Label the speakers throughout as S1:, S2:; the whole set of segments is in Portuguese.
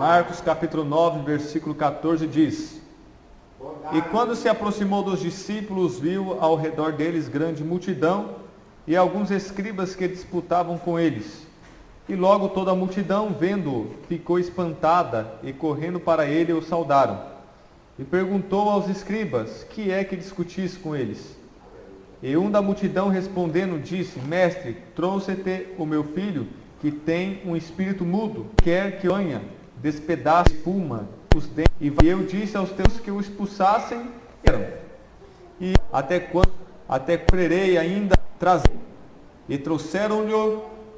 S1: Marcos capítulo 9, versículo 14 diz: E quando se aproximou dos discípulos, viu ao redor deles grande multidão e alguns escribas que disputavam com eles. E logo toda a multidão, vendo-o, ficou espantada e correndo para ele o saudaram. E perguntou aos escribas: Que é que discutis com eles? E um da multidão respondendo disse: Mestre, trouxe-te o meu filho, que tem um espírito mudo, quer que onha, despedace espuma, os dentes. E eu disse aos teus que o expulsassem, e até quando crerei ainda trazer. E trouxeram-lhe,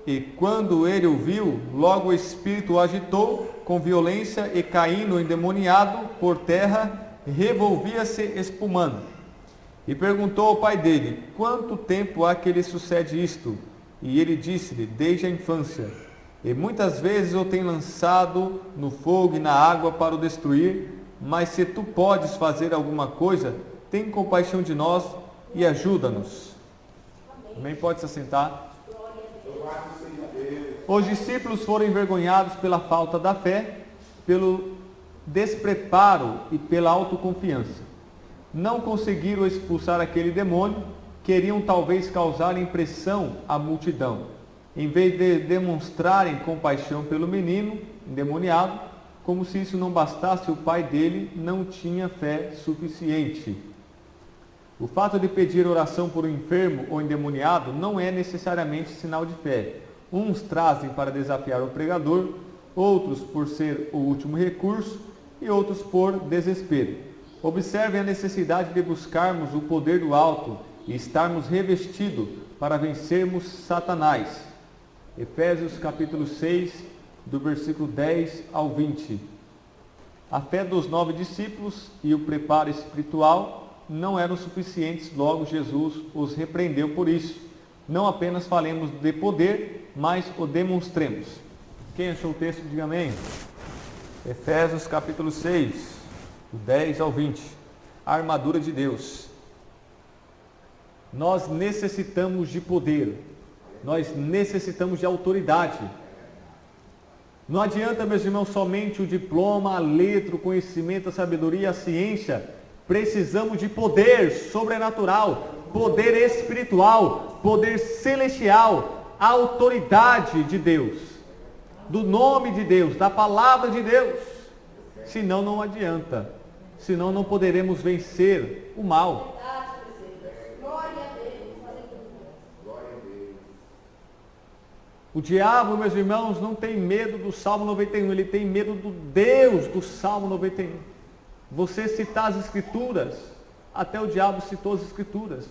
S1: e quando ele o viu, logo o espírito o agitou com violência, e caindo endemoniado por terra, revolvia-se espumando. E perguntou ao pai dele: Quanto tempo há que lhe sucede isto? E ele disse-lhe: Desde a infância. E muitas vezes o tem lançado no fogo e na água para o destruir. Mas se tu podes fazer alguma coisa, tem compaixão de nós e ajuda-nos. Amém? Pode se assentar. Os discípulos foram envergonhados pela falta da fé, pelo despreparo e pela autoconfiança. Não conseguiram expulsar aquele demônio, queriam talvez causar impressão à multidão. Em vez de demonstrarem compaixão pelo menino endemoniado, como se isso não bastasse, o pai dele não tinha fé suficiente. O fato de pedir oração por um enfermo ou endemoniado não é necessariamente sinal de fé. Uns trazem para desafiar o pregador, outros por ser o último recurso e outros por desespero. Observem a necessidade de buscarmos o poder do alto e estarmos revestidos para vencermos Satanás. Efésios capítulo 6, do versículo 10 ao 20. A fé dos 9 discípulos e o preparo espiritual não eram suficientes, logo Jesus os repreendeu por isso. Não apenas falemos de poder, mas o demonstremos. Quem achou o texto, diga amém. Efésios capítulo 6, do 10 ao 20. A armadura de Deus. Nós necessitamos de poder. Nós necessitamos de autoridade. Não adianta, meus irmãos, somente o diploma, a letra, o conhecimento, a sabedoria, a ciência. Precisamos de poder sobrenatural, poder espiritual, poder celestial, a autoridade de Deus, do nome de Deus, da palavra de Deus. Senão não adianta, senão não poderemos vencer o mal. O diabo, meus irmãos, não tem medo do Salmo 91, ele tem medo do Deus do Salmo 91. Você citar as Escrituras, até o diabo citou as Escrituras.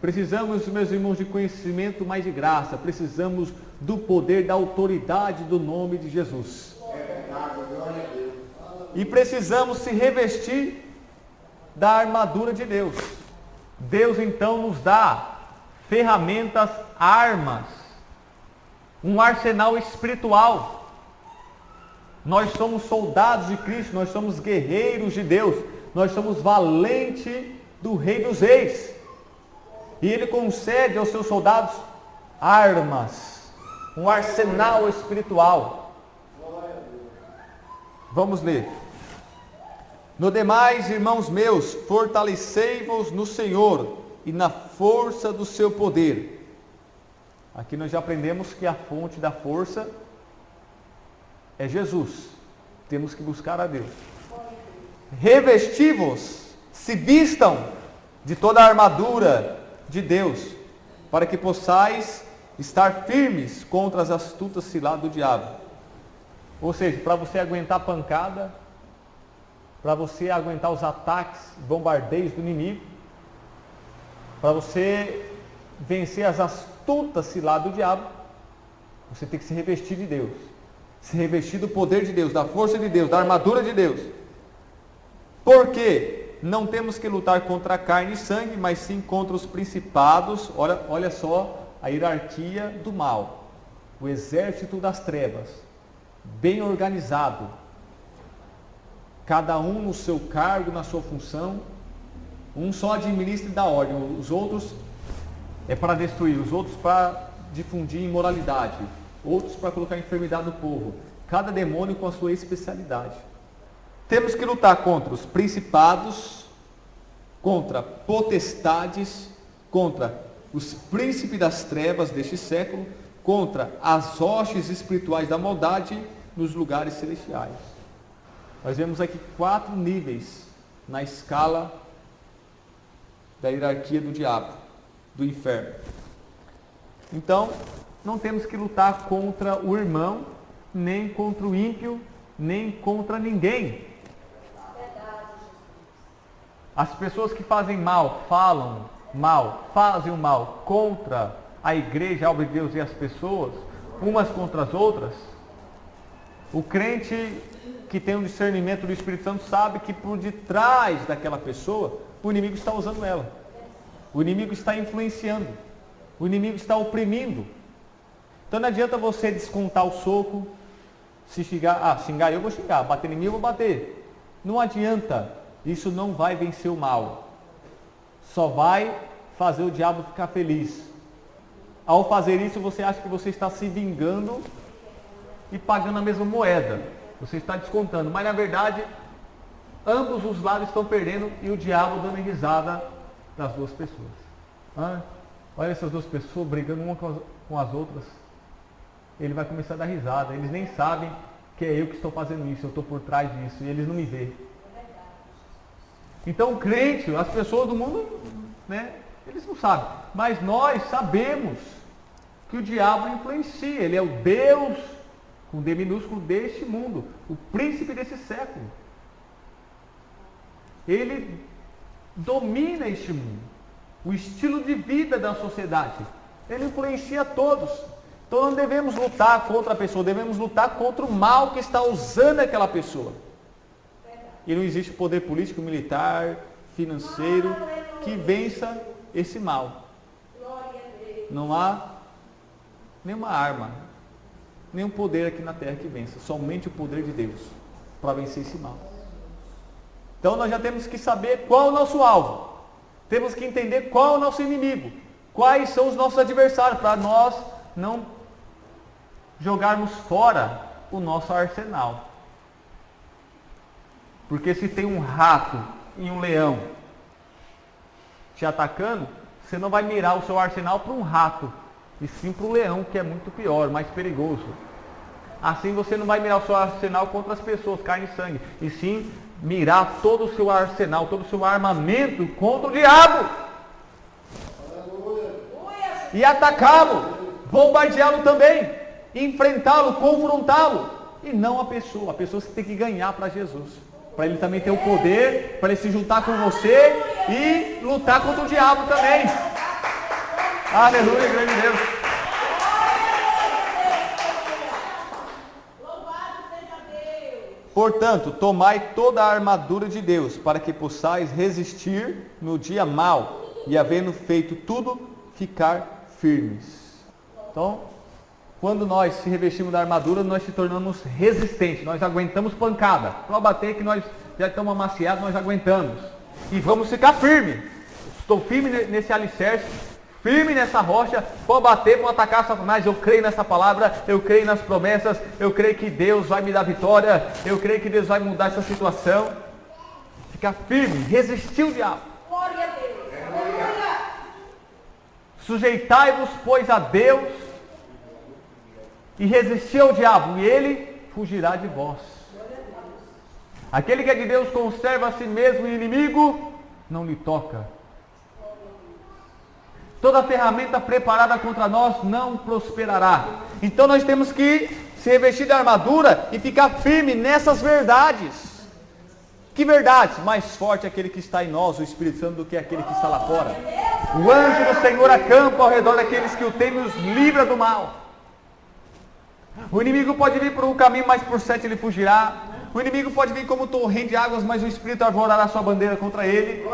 S1: Precisamos, meus irmãos, de conhecimento, mas de graça. Precisamos do poder, da autoridade do nome de Jesus. E precisamos se revestir da armadura de Deus. Deus então nos dá ferramentas, armas, um arsenal espiritual. Nós somos soldados de Cristo, nós somos guerreiros de Deus, nós somos valentes do Rei dos Reis. E Ele concede aos seus soldados armas, um arsenal espiritual. Vamos ler. No demais, irmãos meus, fortalecei-vos no Senhor e na força do seu poder. Aqui nós já aprendemos que a fonte da força é Jesus. Temos que buscar a Deus. Revesti-vos, se vistam de toda a armadura de Deus, para que possais estar firmes contra as astutas ciladas do diabo. Ou seja, para você aguentar a pancada, para você aguentar os ataques, bombardeios do inimigo, para você vencer as astutas ciladas do diabo, você tem que se revestir de Deus. Se revestir do poder de Deus, da força de Deus, da armadura de Deus. Porque não temos que lutar contra a carne e sangue, mas sim contra os principados. Olha só a hierarquia do mal. O exército das trevas, bem organizado. Cada um no seu cargo, na sua função. Um só administra e dá ordem. Os outros é para destruir, os outros para difundir imoralidade. Outros para colocar enfermidade no povo. Cada demônio com a sua especialidade. Temos que lutar contra os principados, contra potestades, contra os príncipes das trevas deste século, contra as hostes espirituais da maldade nos lugares celestiais. Nós vemos aqui 4 níveis na escala da hierarquia do diabo, do inferno. Então, não temos que lutar contra o irmão, nem contra o ímpio, nem contra ninguém. As pessoas que fazem mal, falam mal, fazem o mal contra a igreja, a obra de Deus e as pessoas, umas contra as outras, o crente que tem um discernimento do Espírito Santo sabe que por detrás daquela pessoa, o inimigo está usando ela. O inimigo está influenciando. O inimigo está oprimindo. Então não adianta você descontar o soco, se xingar, xingar eu vou xingar, bater em mim eu vou bater. Não adianta, isso não vai vencer o mal. Só vai fazer o diabo ficar feliz. Ao fazer isso, você acha que você está se vingando e pagando a mesma moeda. Você está descontando, mas na verdade, ambos os lados estão perdendo e o diabo dando risada das duas pessoas. Olha essas duas pessoas brigando uma com as outras. Ele vai começar a dar risada. Eles nem sabem que é eu que estou fazendo isso, eu estou por trás disso e eles não me veem. Então o crente, as pessoas do mundo, eles não sabem. Mas nós sabemos que o diabo influencia. Ele é o Deus, com D minúsculo, deste mundo. O príncipe desse século. Ele domina este mundo. O estilo de vida da sociedade. Ele influencia todos. Então não devemos lutar contra a pessoa, devemos lutar contra o mal que está usando aquela pessoa. E não existe poder político, militar, financeiro que vença esse mal. Não há nenhuma arma, nenhum poder aqui na terra que vença. Somente o poder de Deus para vencer esse mal. Então nós já temos que saber qual é o nosso alvo. Temos que entender qual é o nosso inimigo. Quais são os nossos adversários, para nós não jogarmos fora o nosso arsenal. Porque se tem um rato e um leão te atacando, você não vai mirar o seu arsenal para um rato, e sim para o leão, que é muito pior, mais perigoso. Assim você não vai mirar o seu arsenal contra as pessoas, carne e sangue, e sim mirar todo o seu arsenal, todo o seu armamento contra o diabo. E atacá-lo, bombardeá-lo também, enfrentá-lo, confrontá-lo, e não a pessoa. A pessoa você tem que ganhar para Jesus, para ele também ter o poder, para ele se juntar com você e lutar contra o diabo também. Aleluia, grande Deus. Portanto, tomai toda a armadura de Deus, para que possais resistir no dia mau, e havendo feito tudo, ficar firmes. Então, quando nós se revestimos da armadura, nós se tornamos resistentes, nós aguentamos pancada. Para bater que nós já estamos amaciados, nós aguentamos. E vamos ficar firmes. Estou firme nesse alicerce, firme nessa rocha, para bater, para atacar Satanás. Eu creio nessa palavra, eu creio nas promessas, eu creio que Deus vai me dar vitória, eu creio que Deus vai mudar essa situação. Ficar firme, resistir o diabo. Glória a Deus. Sujeitai-vos, pois, a Deus, e resistir ao diabo, e ele fugirá de vós. Aquele que é de Deus conserva a si mesmo, e o inimigo não lhe toca. Toda ferramenta preparada contra nós não prosperará. Então nós temos que se revestir da armadura e ficar firme nessas verdades. Que verdades? Mais forte é aquele que está em nós, o Espírito Santo, do que aquele que está lá fora. O anjo do Senhor acampa ao redor daqueles que o temem e os livra do mal. O inimigo pode vir por um caminho, mas por 7 ele fugirá. O inimigo pode vir como torrente de águas, mas o Espírito arvorará sua bandeira contra ele.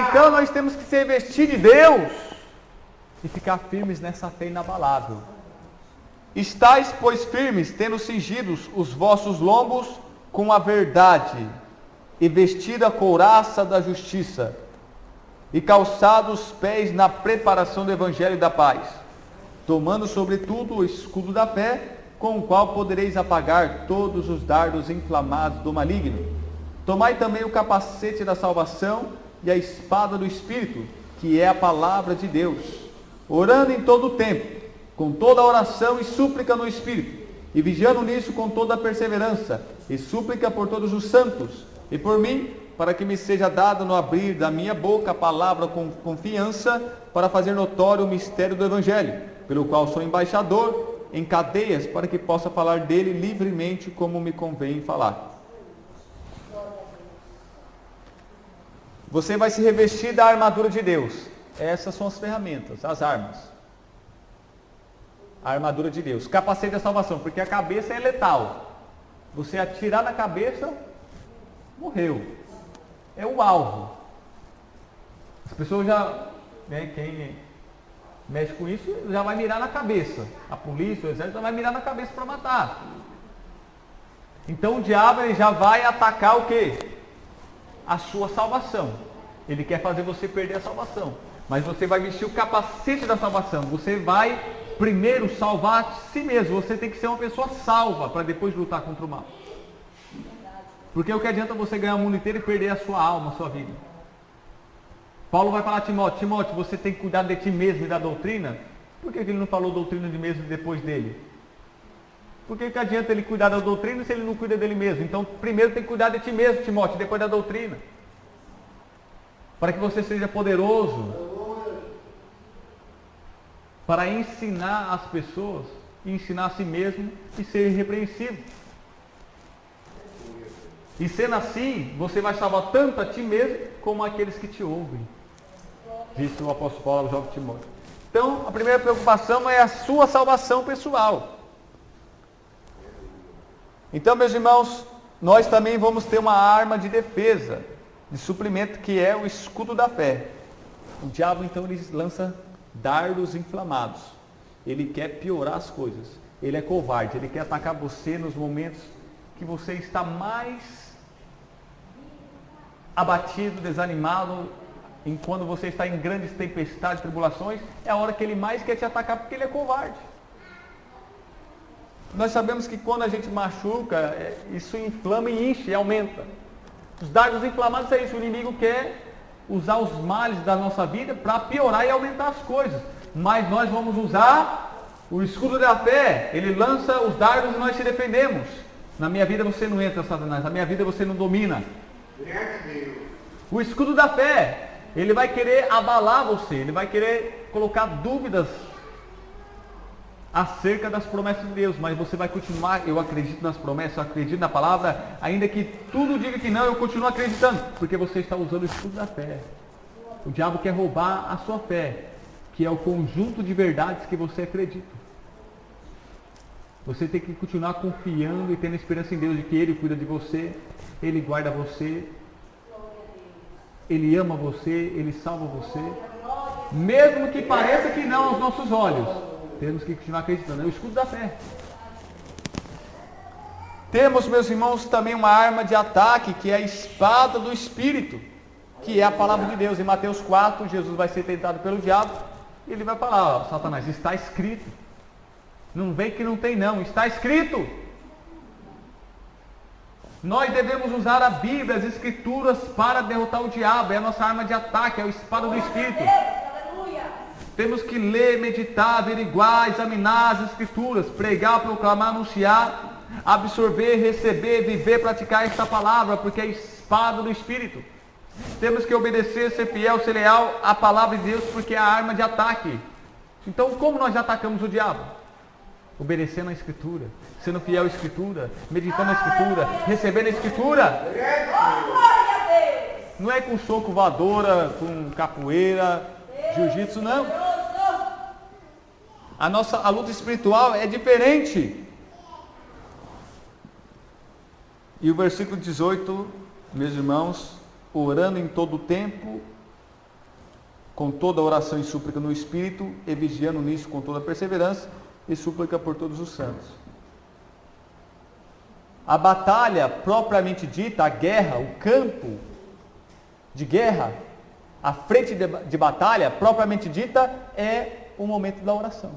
S1: Então nós temos que se revestir de Deus e ficar firmes nessa fé inabalável. Estais, pois, firmes, tendo cingidos os vossos lombos com a verdade, e vestida a couraça da justiça, e calçados os pés na preparação do evangelho da paz, tomando sobretudo o escudo da fé, com o qual podereis apagar todos os dardos inflamados do maligno. Tomai também o capacete da salvação e a espada do Espírito, que é a palavra de Deus, orando em todo o tempo, com toda oração e súplica no Espírito, e vigiando nisso com toda perseverança e súplica por todos os santos, e por mim, para que me seja dado no abrir da minha boca a palavra com confiança, para fazer notório o mistério do Evangelho, pelo qual sou embaixador em cadeias, para que possa falar dele livremente como me convém falar. Você vai se revestir da armadura de Deus. Essas são as ferramentas, as armas. A armadura de Deus. Capacete da salvação, porque a cabeça é letal. Você atirar na cabeça, morreu. É o alvo. As pessoas já, quem mexe com isso, já vai mirar na cabeça. A polícia, o exército, já vai mirar na cabeça para matar. Então o diabo ele já vai atacar o quê? A sua salvação. Ele quer fazer você perder a salvação. Mas você vai vestir o capacete da salvação. Você vai primeiro salvar si mesmo. Você tem que ser uma pessoa salva para depois lutar contra o mal. Porque o que adianta você ganhar o mundo inteiro e perder a sua alma, a sua vida? Paulo vai falar a Timóteo: Timóteo, você tem que cuidar de ti mesmo e da doutrina. Por que ele não falou doutrina de mesmo depois dele? Por que adianta ele cuidar da doutrina se ele não cuida dele mesmo? Então, primeiro tem que cuidar de ti mesmo, Timóteo, depois da doutrina. Para que você seja poderoso para ensinar as pessoas, ensinar a si mesmo e ser irrepreensível. E sendo assim, você vai salvar tanto a ti mesmo como aqueles que te ouvem. Disse o apóstolo Paulo ao jovem Timóteo. Então, a primeira preocupação é a sua salvação pessoal. Então, meus irmãos, nós também vamos ter uma arma de defesa, de suprimento, que é o escudo da fé. O diabo, então, ele lança dardos inflamados. Ele quer piorar as coisas. Ele é covarde. Ele quer atacar você nos momentos que você está mais abatido, desanimado, enquanto você está em grandes tempestades, tribulações. É a hora que ele mais quer te atacar, porque ele é covarde. Nós sabemos que quando a gente machuca, isso inflama e enche, e aumenta. Os dardos inflamados é isso. O inimigo quer usar os males da nossa vida para piorar e aumentar as coisas. Mas nós vamos usar o escudo da fé. Ele lança os dardos e nós se defendemos. Na minha vida você não entra, Satanás. Na minha vida você não domina. O escudo da fé, ele vai querer abalar você. Ele vai querer colocar dúvidas acerca das promessas de Deus, mas você vai continuar: eu acredito nas promessas, eu acredito na palavra, ainda que tudo diga que não, eu continuo acreditando, porque você está usando o escudo da fé. O diabo quer roubar a sua fé, que é o conjunto de verdades que você acredita. Você tem que continuar confiando e tendo esperança em Deus, de que Ele cuida de você, Ele guarda você, Ele ama você, Ele salva você, mesmo que pareça que não aos nossos olhos. Temos que continuar acreditando. É o escudo da fé. Temos, meus irmãos, também uma arma de ataque, que é a espada do Espírito, que é a palavra de Deus. Em Mateus 4, Jesus vai ser tentado pelo diabo, e ele vai falar: ó, Satanás, está escrito. Não vem que não tem não, está escrito. Nós devemos usar a Bíblia, as Escrituras, para derrotar o diabo. É a nossa arma de ataque, é a espada do Espírito. Temos que ler, meditar, averiguar, examinar as Escrituras, pregar, proclamar, anunciar, absorver, receber, viver, praticar esta palavra, porque é a espada do Espírito. Temos que obedecer, ser fiel, ser leal à palavra de Deus, porque é a arma de ataque. Então, como nós atacamos o diabo? Obedecendo a Escritura, sendo fiel à Escritura, meditando a Escritura, recebendo a Escritura. Não é com soco, voadora, com capoeira, jiu-jitsu, não. A luta espiritual é diferente. E o versículo 18, meus irmãos: orando em todo o tempo, com toda oração e súplica no Espírito, e vigiando nisso com toda perseverança e súplica por todos os santos. A batalha propriamente dita, a guerra, o campo de guerra, a frente de batalha propriamente dita, é o momento da oração.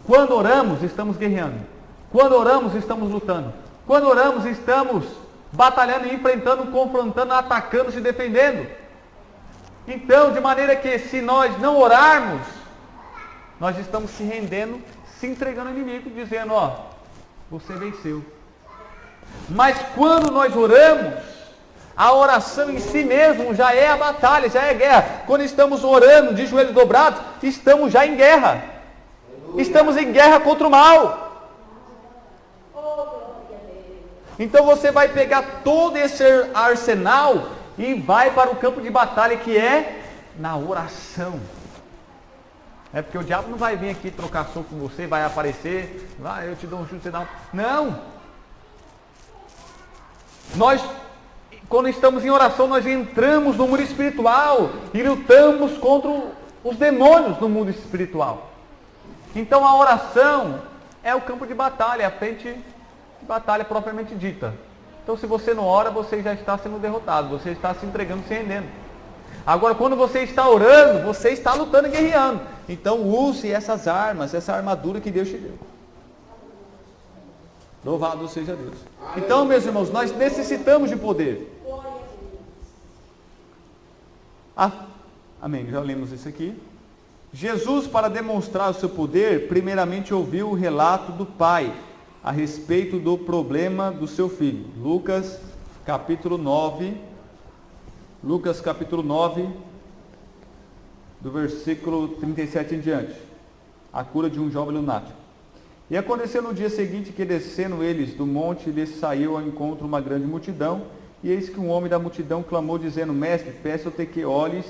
S1: Quando oramos, estamos guerreando. Quando oramos, estamos lutando. Quando oramos, estamos batalhando, enfrentando, confrontando, atacando, se defendendo. Então, de maneira que se nós não orarmos, nós estamos se rendendo, se entregando ao inimigo, dizendo, ó, você venceu. Mas quando nós oramos, a oração em si mesmo já é a batalha, já é a guerra. Quando estamos orando de joelhos dobrados, estamos já em guerra. Estamos em guerra contra o mal. Então você vai pegar todo esse arsenal e vai para o campo de batalha, que é na oração. É porque o diabo não vai vir aqui trocar soco com você, vai aparecer, vai, eu te dou um chute, você dá um... Não! Nós, quando estamos em oração, nós entramos no mundo espiritual e lutamos contra os demônios no mundo espiritual. Então a oração é o campo de batalha, é a frente de batalha propriamente dita. Então se você não ora, você já está sendo derrotado, você está se entregando, se rendendo. Agora quando você está orando, você está lutando e guerreando. Então use essas armas, essa armadura que Deus te deu. Louvado seja Deus. Então, meus irmãos, nós necessitamos de poder. Amém, já lemos isso aqui. Jesus, para demonstrar o seu poder, primeiramente ouviu o relato do Pai a respeito do problema do seu filho. Lucas capítulo 9, do versículo 37 em diante. A cura de um jovem lunático. E aconteceu no dia seguinte que, descendo eles do monte, lhes saiu ao encontro uma grande multidão, e eis que um homem da multidão clamou, dizendo, Mestre, peço-te que olhes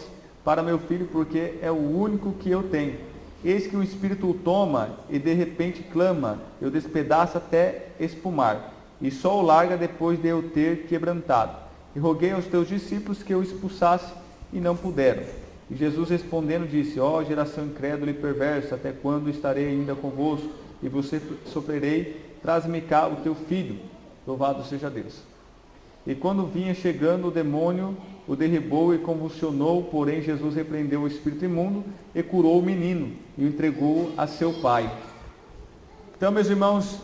S1: para meu filho, porque é o único que eu tenho. Eis que o espírito o toma, e de repente clama, eu despedaço até espumar, e só o larga depois de eu ter quebrantado. E roguei aos teus discípulos que eu expulsasse, e não puderam. E Jesus respondendo disse, ó geração incrédula e perversa, até quando estarei ainda convosco? E você sofrerei, traz-me cá o teu filho. Louvado seja Deus. E quando vinha chegando, o demônio o derribou e convulsionou, porém Jesus repreendeu o espírito imundo e curou o menino e o entregou a seu pai. Então, meus irmãos,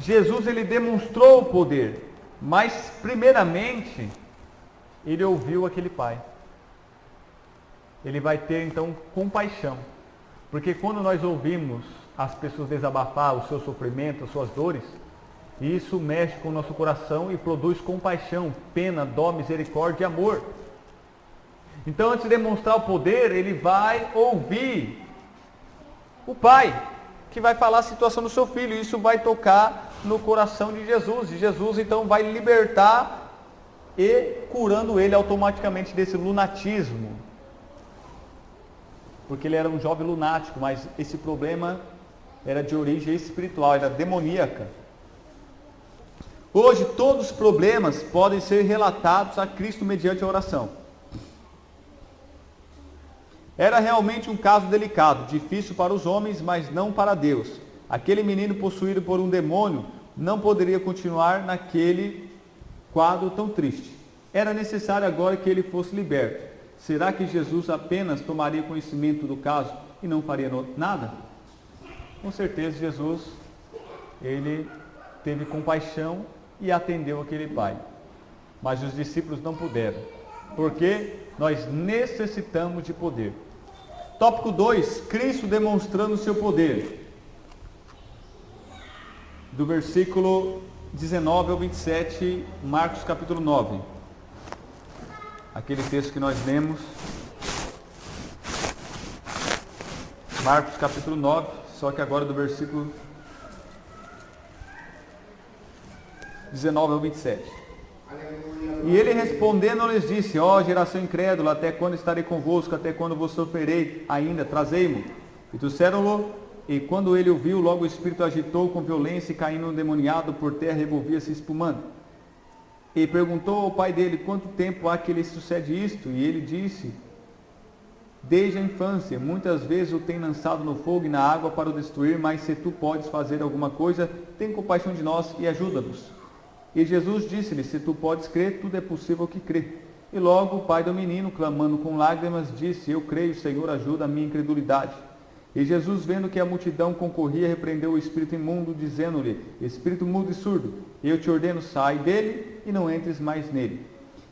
S1: Jesus ele demonstrou o poder, mas primeiramente ele ouviu aquele pai. Ele vai ter então compaixão, porque quando nós ouvimos as pessoas desabafar o seu sofrimento, as suas dores, isso mexe com o nosso coração e produz compaixão, pena, dó, misericórdia e amor. Então, antes de demonstrar o poder, ele vai ouvir o pai, que vai falar a situação do seu filho. Isso vai tocar no coração de Jesus. E Jesus, então, vai libertar e curando ele automaticamente desse lunatismo. Porque ele era um jovem lunático, mas esse problema era de origem espiritual, era demoníaca. Hoje, todos os problemas podem ser relatados a Cristo mediante a oração. Era realmente um caso delicado, difícil para os homens, mas não para Deus. Aquele menino possuído por um demônio não poderia continuar naquele quadro tão triste. Era necessário agora que ele fosse liberto. Será que Jesus apenas tomaria conhecimento do caso e não faria nada? Com certeza Jesus, ele teve compaixão e atendeu aquele pai. Mas os discípulos não puderam, porque nós necessitamos de poder. Tópico 2, Cristo demonstrando o seu poder. Do versículo 19 ao 27, Marcos capítulo 9. Aquele texto que nós lemos. Marcos capítulo 9, só que agora do versículo 19 ao 27. E ele respondendo lhes disse, ó geração incrédula, até quando estarei convosco, até quando vos sofrerei ainda, trazei-mo. E trouxeram-lo, e quando ele o viu, logo o espírito agitou com violência, e caindo endemoniado por terra, revolvia-se espumando. E perguntou ao pai dele, quanto tempo há que lhe sucede isto? E ele disse, desde a infância, muitas vezes o tem lançado no fogo e na água para o destruir, mas se tu podes fazer alguma coisa, tem compaixão de nós e ajuda-nos. E Jesus disse-lhe, se tu podes crer, tudo é possível que crê. E logo o pai do menino, clamando com lágrimas, disse, eu creio, Senhor, ajuda a minha incredulidade. E Jesus, vendo que a multidão concorria, repreendeu o espírito imundo, dizendo-lhe: Espírito mudo e surdo, eu te ordeno, sai dele e não entres mais nele.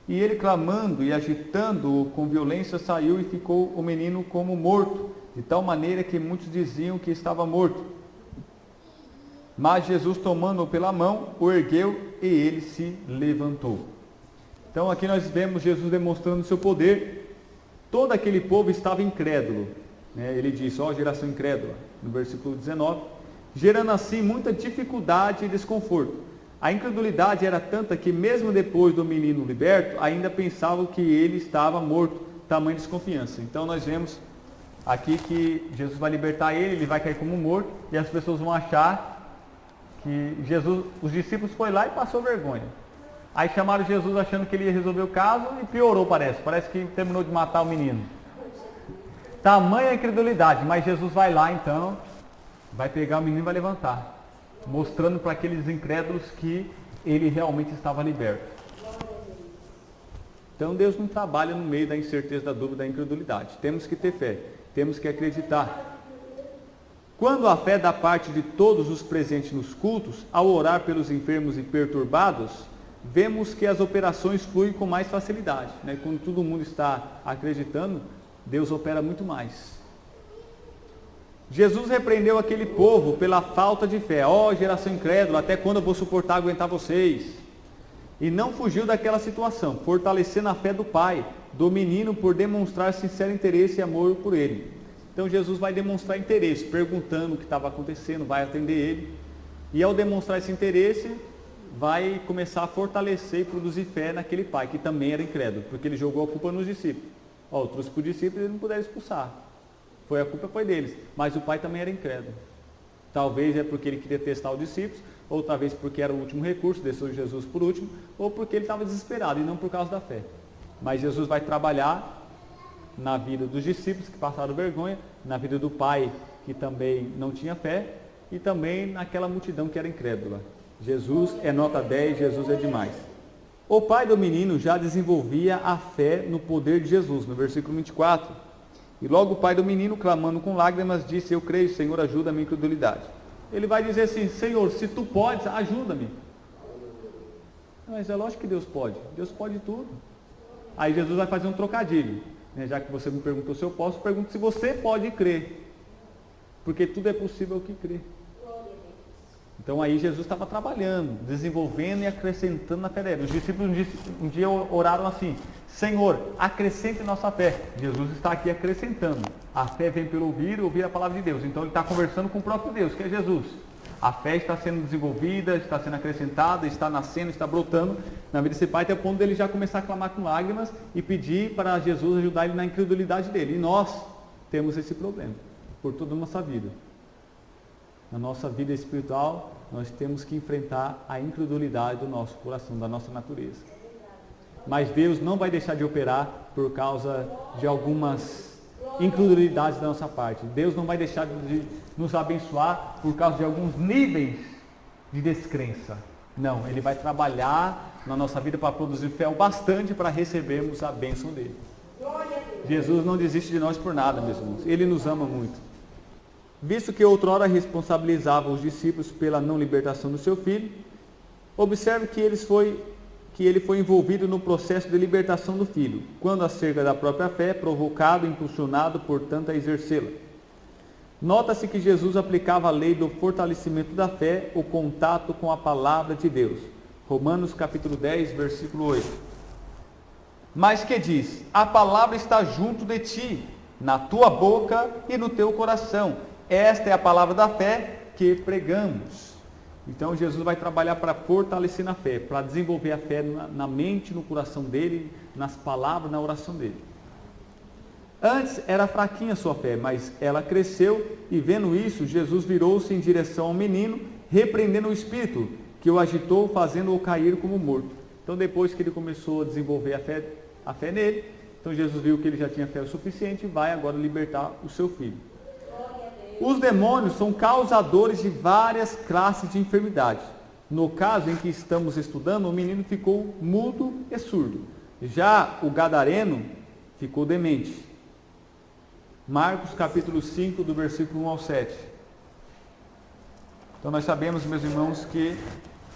S1: E ele, clamando e agitando-o com violência, saiu, e ficou o menino como morto, de tal maneira que muitos diziam que estava morto. Mas Jesus, tomando-o pela mão, o ergueu, e ele se levantou. Então aqui nós vemos Jesus demonstrando o seu poder. Todo aquele povo estava incrédulo. Ele diz, ó geração incrédula, no versículo 19, gerando assim muita dificuldade e desconforto. A incredulidade era tanta que mesmo depois do menino liberto, ainda pensavam que ele estava morto, tamanha desconfiança. Então nós vemos aqui que Jesus vai libertar ele vai cair como morto, e as pessoas vão achar que Jesus, os discípulos foram lá e passou vergonha. Aí chamaram Jesus achando que ele ia resolver o caso e piorou, parece que terminou de matar o menino. Tamanha incredulidade, mas Jesus vai lá então, vai pegar o menino e vai levantar, mostrando para aqueles incrédulos que ele realmente estava liberto. Então Deus não trabalha no meio da incerteza, da dúvida, da incredulidade. Temos que ter fé, temos que acreditar. Quando a fé da parte de todos os presentes nos cultos, ao orar pelos enfermos e perturbados, vemos que as operações fluem com mais facilidade. Quando todo mundo está acreditando, Deus opera muito mais. Jesus repreendeu aquele povo pela falta de fé. Ó geração incrédula, até quando eu vou suportar aguentar vocês? E não fugiu daquela situação, fortalecendo a fé do pai, do menino, por demonstrar sincero interesse e amor por ele. Então Jesus vai demonstrar interesse, perguntando o que estava acontecendo, vai atender ele. E ao demonstrar esse interesse, vai começar a fortalecer e produzir fé naquele pai, que também era incrédulo, porque ele jogou a culpa nos discípulos. Trouxe para os discípulos e eles não puderam expulsar. A culpa foi deles, mas o pai também era incrédulo. Talvez é porque ele queria testar os discípulos, ou talvez porque era o último recurso, deixou Jesus por último, ou porque ele estava desesperado e não por causa da fé. Mas Jesus vai trabalhar na vida dos discípulos que passaram vergonha, na vida do pai que também não tinha fé, e também naquela multidão que era incrédula. Jesus é nota 10, Jesus é demais. O pai do menino já desenvolvia a fé no poder de Jesus, no versículo 24. E logo o pai do menino, clamando com lágrimas, disse: Eu creio, Senhor, ajuda a minha incredulidade. Ele vai dizer assim: Senhor, se tu podes, ajuda-me. Mas é lógico que Deus pode tudo. Aí Jesus vai fazer um trocadilho. Já que você me perguntou se eu posso, pergunto se você pode crer. Porque tudo é possível ao que crê. Então aí Jesus estava trabalhando, desenvolvendo e acrescentando na fé dele. Os discípulos um dia oraram assim: Senhor, acrescente nossa fé. Jesus está aqui acrescentando. A fé vem pelo ouvir a palavra de Deus. Então ele está conversando com o próprio Deus, que é Jesus. A fé está sendo desenvolvida, está sendo acrescentada, está nascendo, está brotando na vida desse pai, até o ponto dele já começar a clamar com lágrimas e pedir para Jesus ajudar ele na incredulidade dele. E nós temos esse problema por toda a nossa vida. Na nossa vida espiritual, nós temos que enfrentar a incredulidade do nosso coração, da nossa natureza. Mas Deus não vai deixar de operar por causa de algumas incredulidades da nossa parte. Deus não vai deixar de nos abençoar por causa de alguns níveis de descrença. Não, Ele vai trabalhar na nossa vida para produzir fé o bastante para recebermos a bênção dEle. Jesus não desiste de nós por nada, meus irmãos. Ele nos ama muito. Visto que outrora responsabilizava os discípulos pela não libertação do seu filho, observe que ele foi envolvido no processo de libertação do filho, quando acerca da própria fé, provocado e impulsionado, portanto, a exercê-la. Nota-se que Jesus aplicava a lei do fortalecimento da fé, o contato com a palavra de Deus. Romanos capítulo 10, versículo 8. Mas que diz: a palavra está junto de ti, na tua boca e no teu coração. Esta é a palavra da fé que pregamos. Então Jesus vai trabalhar para fortalecer na fé, para desenvolver a fé na mente, no coração dele, nas palavras, na oração dele. Antes era fraquinha a sua fé, mas ela cresceu, e vendo isso, Jesus virou-se em direção ao menino, repreendendo o espírito que o agitou, fazendo-o cair como morto. Então depois que ele começou a desenvolver a fé nele, então Jesus viu que ele já tinha fé o suficiente e vai agora libertar o seu filho. Os demônios são causadores de várias classes de enfermidades. No caso em que estamos estudando, o menino ficou mudo e surdo. Já o gadareno ficou demente. Marcos capítulo 5, do versículo 1 ao 7. Então nós sabemos, meus irmãos, que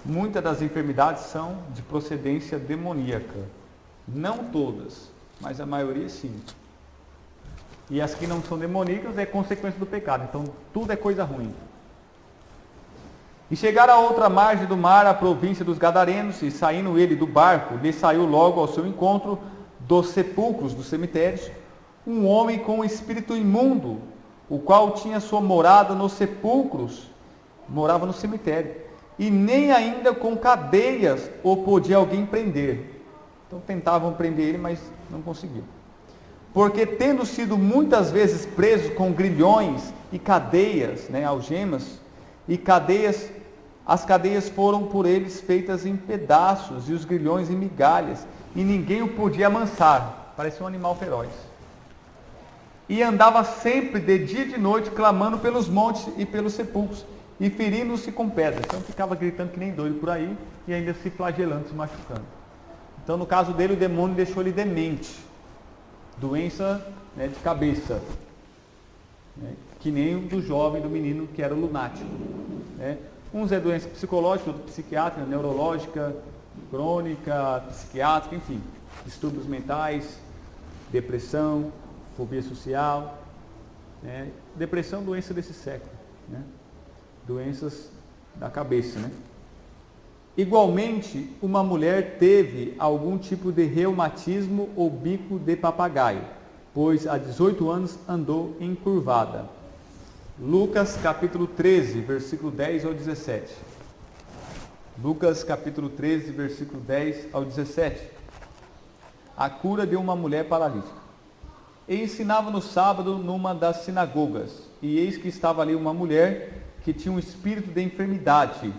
S1: muitas das enfermidades são de procedência demoníaca. Não todas, mas a maioria sim. E as que não são demoníacas é consequência do pecado. Então tudo é coisa ruim. E chegaram à outra margem do mar, a província dos Gadarenos, e saindo ele do barco, lhe saiu logo ao seu encontro dos sepulcros, dos cemitérios, um homem com um espírito imundo, o qual tinha sua morada nos sepulcros, morava no cemitério, e nem ainda com cadeias o podia alguém prender. Então tentavam prender ele, mas não conseguiam. Porque tendo sido muitas vezes preso com grilhões e cadeias, algemas, e cadeias, as cadeias foram por eles feitas em pedaços, e os grilhões em migalhas, e ninguém o podia amansar, parecia um animal feroz. E andava sempre de dia e de noite, clamando pelos montes e pelos sepulcros, e ferindo-se com pedras. Então ficava gritando que nem doido por aí, e ainda se flagelando, se machucando. Então no caso dele, o demônio deixou ele demente, doença de cabeça, que nem o do jovem, do menino que era lunático. Uns é doença psicológica, outro psiquiátrica, neurológica, crônica, psiquiátrica, enfim, distúrbios mentais, depressão, fobia social. Depressão, doença desse século, doenças da cabeça. Igualmente, uma mulher teve algum tipo de reumatismo ou bico de papagaio, pois há 18 anos andou encurvada. Lucas capítulo 13, versículo 10 ao 17. Lucas capítulo 13, versículo 10 ao 17. A cura de uma mulher paralítica. E ensinava no sábado numa das sinagogas, e eis que estava ali uma mulher que tinha um espírito de enfermidade,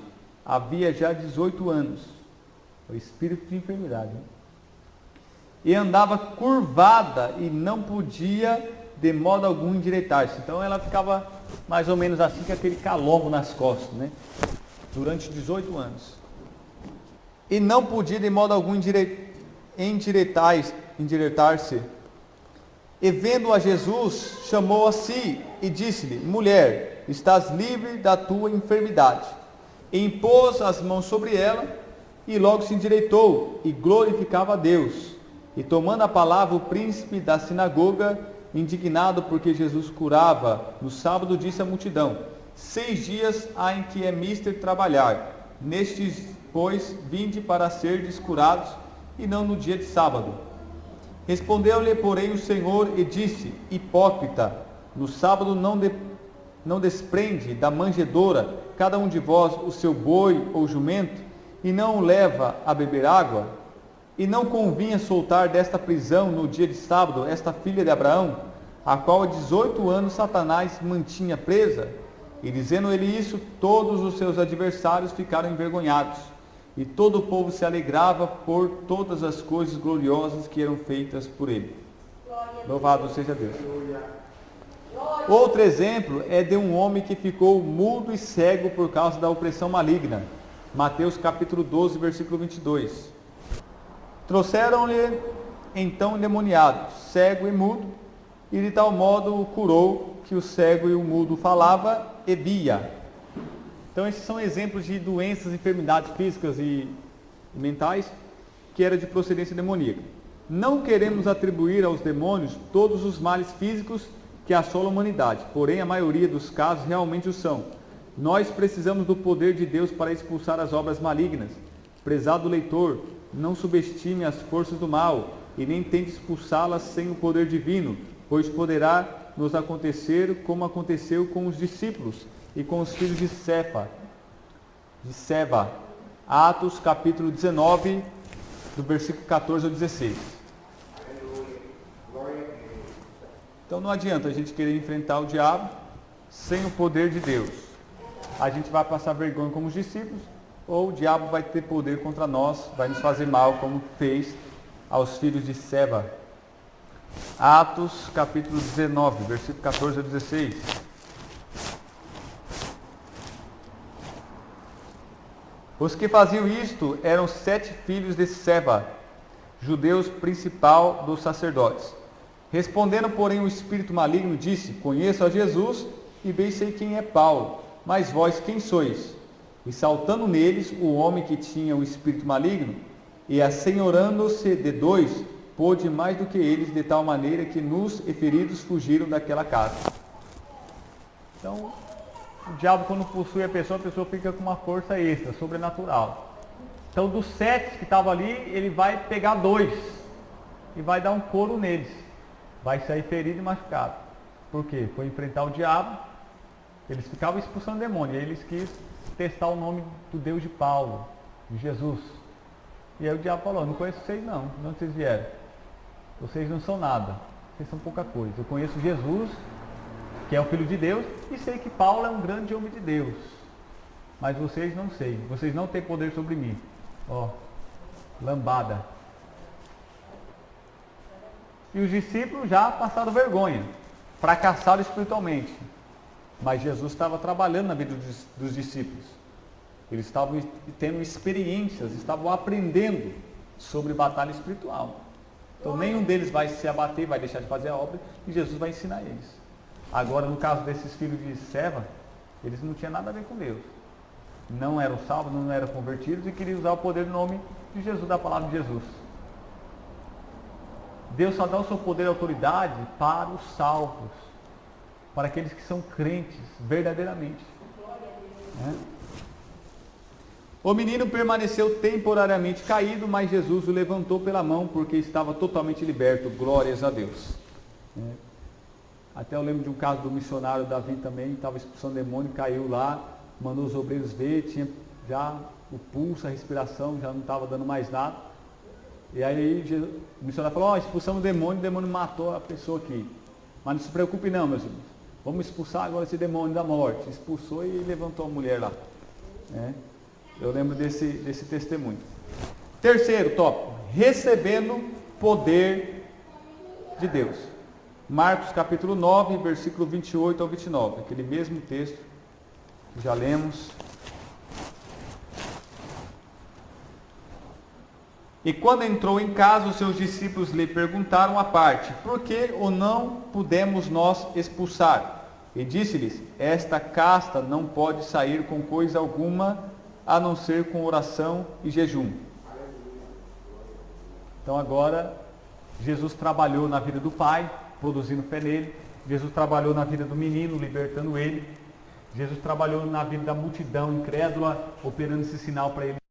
S1: havia já 18 anos. O espírito de enfermidade. E andava curvada e não podia de modo algum endireitar-se. Então ela ficava mais ou menos assim, com aquele calombo nas costas, durante 18 anos. E não podia de modo algum endireitar-se. E vendo a Jesus, chamou a si e disse-lhe: mulher, estás livre da tua enfermidade. E impôs as mãos sobre ela, e logo se endireitou, e glorificava a Deus. E tomando a palavra, o príncipe da sinagoga, indignado porque Jesus curava no sábado, disse à multidão: 6 dias há em que é mister trabalhar. Nestes, pois, vinde para serdes curados, e não no dia de sábado. Respondeu-lhe, porém, o Senhor e disse: hipócrita, no sábado não desprende da manjedoura cada um de vós o seu boi ou jumento, e não o leva a beber água? E não convinha soltar desta prisão no dia de sábado esta filha de Abraão, a qual há 18 anos Satanás mantinha presa? E dizendo ele isso, todos os seus adversários ficaram envergonhados, e todo o povo se alegrava por todas as coisas gloriosas que eram feitas por ele. Louvado seja Deus. Outro exemplo é de um homem que ficou mudo e cego por causa da opressão maligna. Mateus capítulo 12, versículo 22. Trouxeram-lhe então endemoniado, cego e mudo, e de tal modo o curou, que o cego e o mudo falava e via. Então esses são exemplos de doenças, enfermidades físicas e mentais, que era de procedência demoníaca. Não queremos atribuir aos demônios todos os males físicos que assolam a humanidade, porém a maioria dos casos realmente o são. Nós precisamos do poder de Deus para expulsar as obras malignas. Prezado leitor, não subestime as forças do mal, e nem tente expulsá-las sem o poder divino, pois poderá nos acontecer como aconteceu com os discípulos e com os filhos de Seva. Atos capítulo 19, do versículo 14 ao 16. Então não adianta a gente querer enfrentar o diabo sem o poder de Deus. A gente vai passar vergonha como os discípulos, ou o diabo vai ter poder contra nós, vai nos fazer mal, como fez aos filhos de Seva. Atos capítulo 19, versículo 14 a 16. Os que faziam isto eram 7 filhos de Seva, judeus principal dos sacerdotes. Respondendo, porém, o espírito maligno disse: Conheço a Jesus e bem sei quem é Paulo, mas vós quem sois? E saltando neles o homem que tinha o espírito maligno, e assenhorando-se de dois, pôde mais do que eles, de tal maneira que nus e feridos fugiram daquela casa. Então, o diabo, quando possui a pessoa fica com uma força extra, sobrenatural. Então, dos 7 que estavam ali, ele vai pegar 2 e vai dar um couro neles. Vai sair ferido e machucado. Por quê? Foi enfrentar o diabo. Eles ficavam expulsando demônio. E aí eles quis testar o nome do Deus de Paulo, de Jesus. E aí o diabo falou: Não conheço vocês não. De onde vocês vieram? Vocês não são nada. Vocês são pouca coisa. Eu conheço Jesus, que é o Filho de Deus, e sei que Paulo é um grande homem de Deus. Mas vocês não sei. Vocês não têm poder sobre mim. Ó, lambada. E os discípulos já passaram vergonha, fracassaram espiritualmente. Mas Jesus estava trabalhando na vida dos discípulos. Eles estavam tendo experiências, estavam aprendendo sobre batalha espiritual. Então nenhum deles vai se abater, vai deixar de fazer a obra, e Jesus vai ensinar eles. Agora, no caso desses filhos de Seva, eles não tinham nada a ver com Deus. Não eram salvos, não eram convertidos e queriam usar o poder do nome de Jesus, da palavra de Jesus. Deus só dá o seu poder e autoridade para os salvos, para aqueles que são crentes verdadeiramente. O menino permaneceu temporariamente caído, mas Jesus o levantou pela mão, porque estava totalmente liberto. Glórias a Deus. Até eu lembro de um caso do missionário Davi também, estava expulsando demônio, caiu lá, mandou os obreiros ver, tinha já o pulso, a respiração, já não estava dando mais nada. E aí o missionário falou: expulsamos o demônio matou a pessoa aqui. Mas não se preocupe não, meus irmãos. Vamos expulsar agora esse demônio da morte. Expulsou e levantou a mulher lá. Eu lembro desse testemunho. Terceiro tópico: recebendo poder de Deus. Marcos capítulo 9, versículo 28 ao 29. Aquele mesmo texto que já lemos. E quando entrou em casa, os seus discípulos lhe perguntaram à parte: Por que o não pudemos nós expulsar? E disse-lhes: Esta casta não pode sair com coisa alguma, a não ser com oração e jejum. Então agora, Jesus trabalhou na vida do pai, produzindo fé nele. Jesus trabalhou na vida do menino, libertando ele. Jesus trabalhou na vida da multidão incrédula, operando esse sinal para ele.